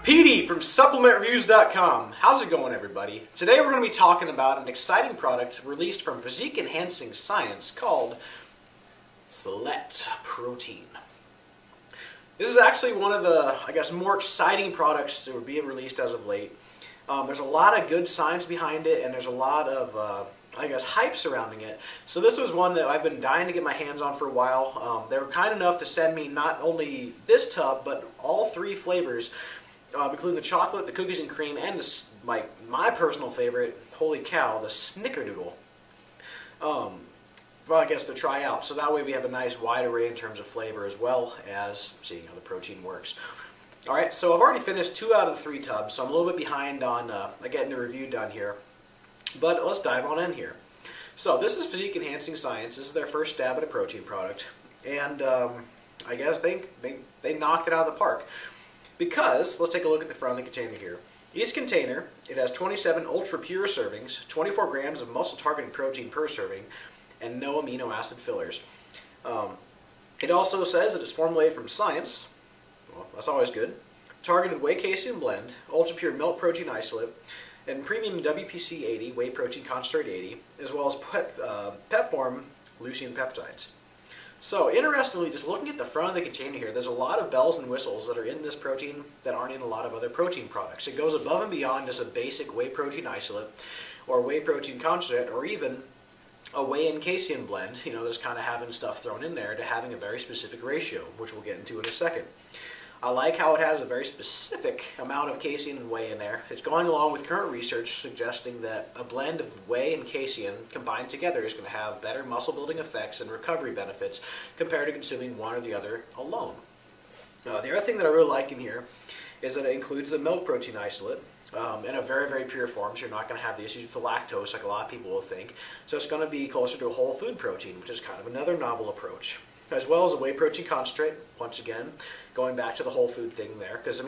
Petey from SupplementReviews.com. How's it going, everybody? Today we're going to be talking about an exciting product released from physique-enhancing science called Select Protein. This is actually one of the, more exciting products that are being released as of late. There's a lot of good science behind it, and there's a lot of, hype surrounding it. So this was one that I've been dying to get my hands on for a while. They were kind enough to send me not only this tub, but all three flavors, including the chocolate, the cookies and cream, and this, my personal favorite, holy cow, the Snickerdoodle. To try out. So that way we have a nice wide array in terms of flavor as well as seeing how the protein works. Alright, so I've already finished 2 out of the 3 tubs, so I'm a little bit behind on getting the review done here. But let's dive on in here. So this is Physique Enhancing Science. This is their first stab at a protein product. And I guess they knocked it out of the park. Because, let's take a look at the front of the container here. Each container, it has 27 ultra-pure servings, 24 grams of muscle-targeted protein per serving, and no amino acid fillers. It also says that it's formulated from science. Well, that's always good. Targeted whey casein blend, ultra-pure milk protein isolate, and premium WPC 80, whey protein concentrate 80, as well as pep form leucine peptides. So, interestingly, just looking at the front of the container here, there's a lot of bells and whistles that are in this protein that aren't in a lot of other protein products. It goes above and beyond just a basic whey protein isolate, or whey protein concentrate, or even a whey and casein blend, that's kind of having stuff thrown in there, to having a very specific ratio, which we'll get into in a second. I like how it has a very specific amount of casein and whey in there. It's going along with current research suggesting that a blend of whey and casein combined together is going to have better muscle building effects and recovery benefits compared to consuming one or the other alone. The other thing that I really like in here is that it includes the milk protein isolate in a very, very pure form, so you're not going to have the issues with the lactose like a lot of people will think. So it's going to be closer to a whole food protein, which is kind of another novel approach. As well as a whey protein concentrate, once again, going back to the whole food thing there. Because,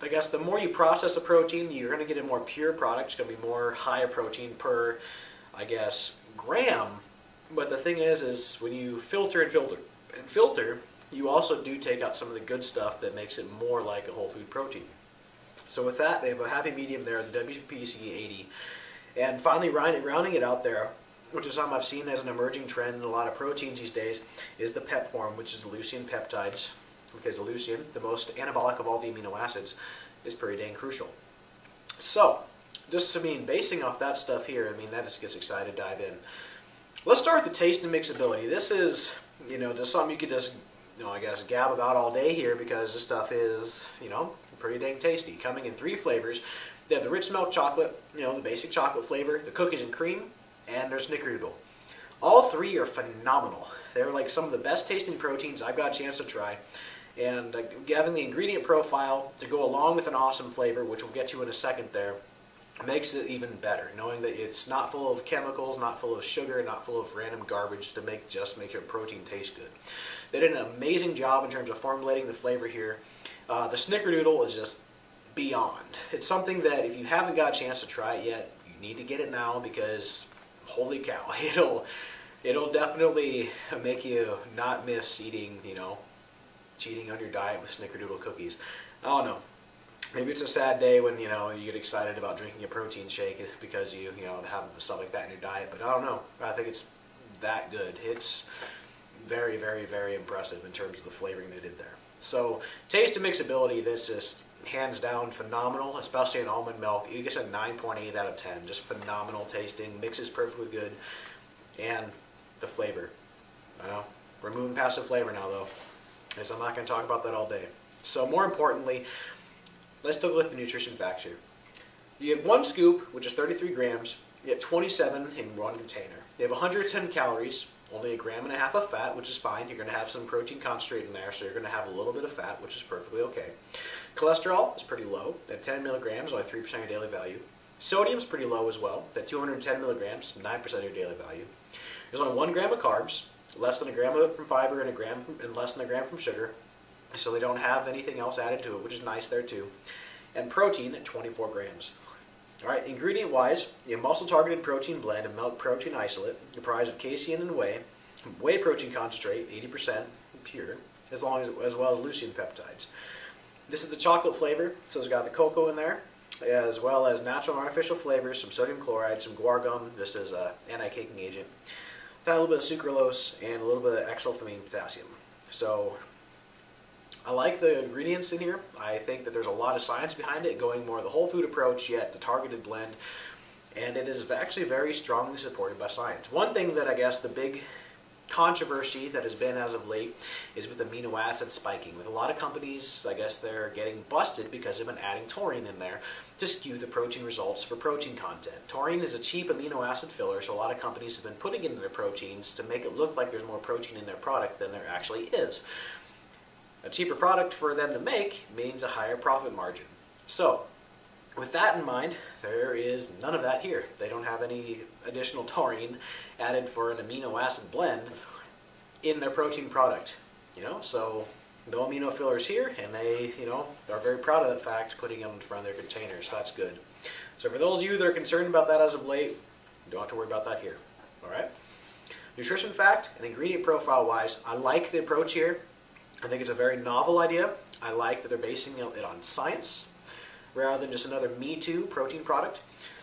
I guess the more you process a protein, you're going to get a more pure product. It's going to be more higher protein per, gram. But the thing is when you filter and filter, you also do take out some of the good stuff that makes it more like a whole food protein. So with that, they have a happy medium there, the WPC 80. And finally, rounding it out there, which is something I've seen as an emerging trend in a lot of proteins these days, is the pep form, which is the leucine peptides. Because the leucine, the most anabolic of all the amino acids, is pretty dang crucial. So, just basing off that stuff here, that just gets excited to dive in. Let's start with the taste and mixability. This is, just something you could just, gab about all day here, because this stuff is, pretty dang tasty. Coming in 3 flavors. They have the rich milk chocolate, the basic chocolate flavor, the cookies and cream, and their Snickerdoodle. All 3 are phenomenal. They're like some of the best tasting proteins I've got a chance to try. And having the ingredient profile to go along with an awesome flavor, which we'll get to in a second there, makes it even better. Knowing that it's not full of chemicals, not full of sugar, not full of random garbage to make your protein taste good. They did an amazing job in terms of formulating the flavor here. The Snickerdoodle is just beyond. It's something that if you haven't got a chance to try it yet, you need to get it now, because holy cow, it'll definitely make you not miss eating, cheating on your diet with Snickerdoodle cookies. I don't know. Maybe it's a sad day when, you get excited about drinking a protein shake because you have stuff like that in your diet, but I don't know. I think it's that good. It's very, very, very impressive in terms of the flavoring they did there. So, taste and mixability, this is hands down phenomenal, especially in almond milk. You get a 9.8 out of 10. Just phenomenal tasting, mixes perfectly good, and the flavor. I know, we're moving past the flavor now though, because I'm not going to talk about that all day. So more importantly, let's take a look at the nutrition facts here. You have 1 scoop, which is 33 grams. You get 27 in 1 container. They have 110 calories, only 1.5 grams of fat, which is fine. You're going to have some protein concentrate in there, so you're going to have a little bit of fat, which is perfectly okay. Cholesterol is pretty low, at 10 milligrams, only 3% of your daily value. Sodium is pretty low as well, at 210 milligrams, 9% of your daily value. There's only 1 gram of carbs, less than 1 gram of it from fiber, and less than 1 gram from sugar. So they don't have anything else added to it, which is nice there too. And protein at 24 grams. Alright, ingredient-wise, you have muscle-targeted protein blend and milk protein isolate, comprised of casein and whey protein concentrate, 80% pure, as well as leucine peptides. This is the chocolate flavor, so it's got the cocoa in there, as well as natural and artificial flavors, some sodium chloride, some guar gum, this is an anti-caking agent, a little bit of sucralose, and a little bit of X-sulfamine potassium. So I like the ingredients in here. I think that there's a lot of science behind it, going more the whole food approach, yet the targeted blend, and it is actually very strongly supported by science. One thing that I guess the big controversy that has been as of late is with amino acid spiking. With a lot of companies, I guess they're getting busted because they've been adding taurine in there to skew the protein results for protein content. Taurine is a cheap amino acid filler, so a lot of companies have been putting it in their proteins to make it look like there's more protein in their product than there actually is. A cheaper product for them to make means a higher profit margin. So, with that in mind, there is none of that here. They don't have any additional taurine added for an amino acid blend in their protein product. So no amino fillers here, and they, are very proud of that fact, putting them in front of their containers. So that's good. So for those of you that are concerned about that as of late, you don't have to worry about that here. All right. Nutrition fact and ingredient profile wise, I like the approach here. I think it's a very novel idea. I like that they're basing it on science, rather than just another Me Too protein product.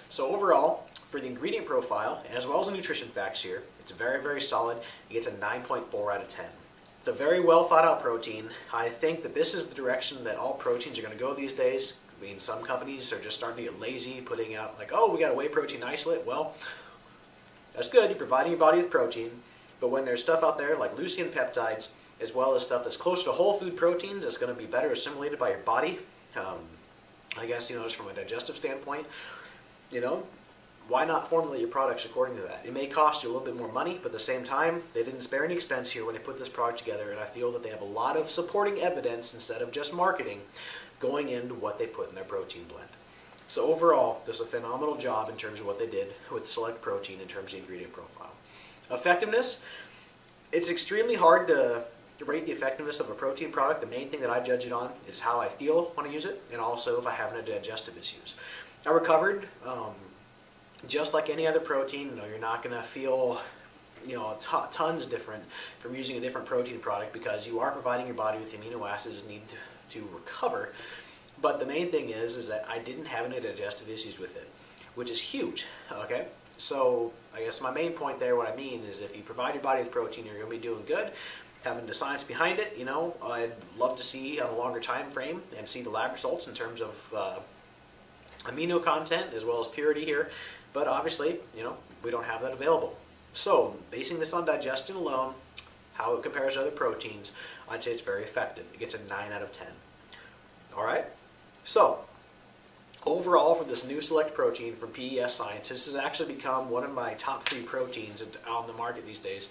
So overall, for the ingredient profile, as well as the nutrition facts here, it's very, very solid. It gets a 9.4 out of 10. It's a very well thought out protein. I think that this is the direction that all proteins are going to go these days. I mean, some companies are just starting to get lazy, putting out like, oh, we got a whey protein isolate. Well, that's good. You're providing your body with protein. But when there's stuff out there like leucine peptides, as well as stuff that's close to whole food proteins, that's going to be better assimilated by your body, I guess, just from a digestive standpoint, why not formulate your products according to that? It may cost you a little bit more money, but at the same time, they didn't spare any expense here when they put this product together, and I feel that they have a lot of supporting evidence instead of just marketing going into what they put in their protein blend. So overall, there's a phenomenal job in terms of what they did with Select Protein in terms of the ingredient profile. Effectiveness, it's extremely hard to rate the effectiveness of a protein product. The main thing that I judge it on is how I feel when I use it, and also if I have any digestive issues. I recovered, just like any other protein. You're not going to feel, tons different from using a different protein product because you are providing your body with the amino acids needed to recover. But the main thing is that I didn't have any digestive issues with it, which is huge. Okay. So I guess my main point there, what I mean is if you provide your body with protein, you're going to be doing good. Having the science behind it, I'd love to see on a longer time frame and see the lab results in terms of amino content as well as purity here. But obviously, we don't have that available. So basing this on digestion alone, how it compares to other proteins, I'd say it's very effective. It gets a 9 out of 10. All right. So overall, for this new Select Protein from PES Science, this has actually become one of my top 3 proteins on the market these days.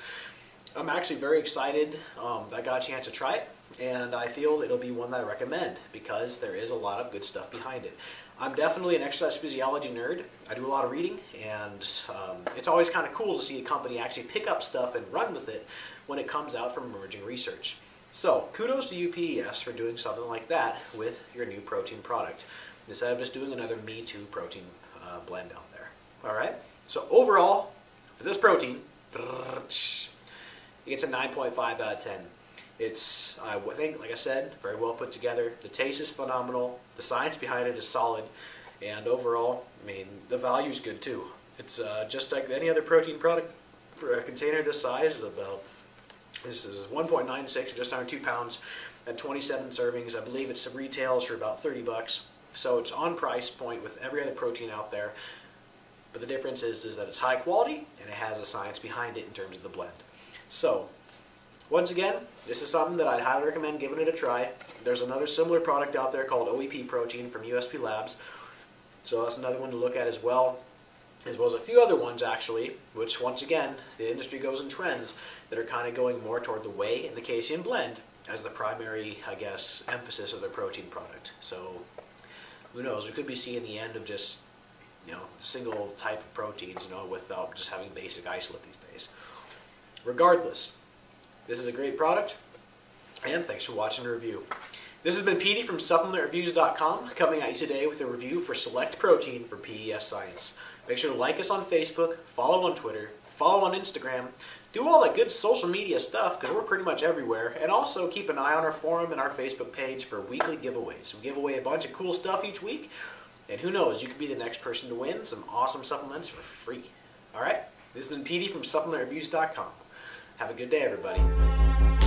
I'm actually very excited that I got a chance to try it, and I feel it'll be one that I recommend because there is a lot of good stuff behind it. I'm definitely an exercise physiology nerd. I do a lot of reading, and it's always kind of cool to see a company actually pick up stuff and run with it when it comes out from emerging research. So kudos to you, PES, for doing something like that with your new protein product, instead of just doing another Me Too protein blend out there. All right. So overall, for this protein, it gets a 9.5 out of 10. It's, I think, like I said, very well put together. The taste is phenomenal. The science behind it is solid. And overall, the value is good too. It's just like any other protein product. For a container this size, this is 1.96, just under 2 pounds, at 27 servings. I believe it retails for about 30 bucks. So it's on price point with every other protein out there. But the difference is that it's high quality and it has a science behind it in terms of the blend. So, once again, this is something that I'd highly recommend giving it a try. There's another similar product out there called OEP Protein from USP Labs. So that's another one to look at as well as a few other ones actually, which once again, the industry goes in trends that are kind of going more toward the whey and the casein blend as the primary, I guess, emphasis of their protein product. So, who knows, we could be seeing the end of just, single type of proteins, without just having basic isolate these days. Regardless, this is a great product, and thanks for watching the review. This has been Petey from SupplementReviews.com, coming at you today with a review for Select Protein from PES Science. Make sure to like us on Facebook, follow on Twitter, follow on Instagram, do all that good social media stuff because we're pretty much everywhere, and also keep an eye on our forum and our Facebook page for weekly giveaways. We give away a bunch of cool stuff each week, and who knows, you could be the next person to win some awesome supplements for free. All right, this has been Petey from SupplementReviews.com. Have a good day, everybody.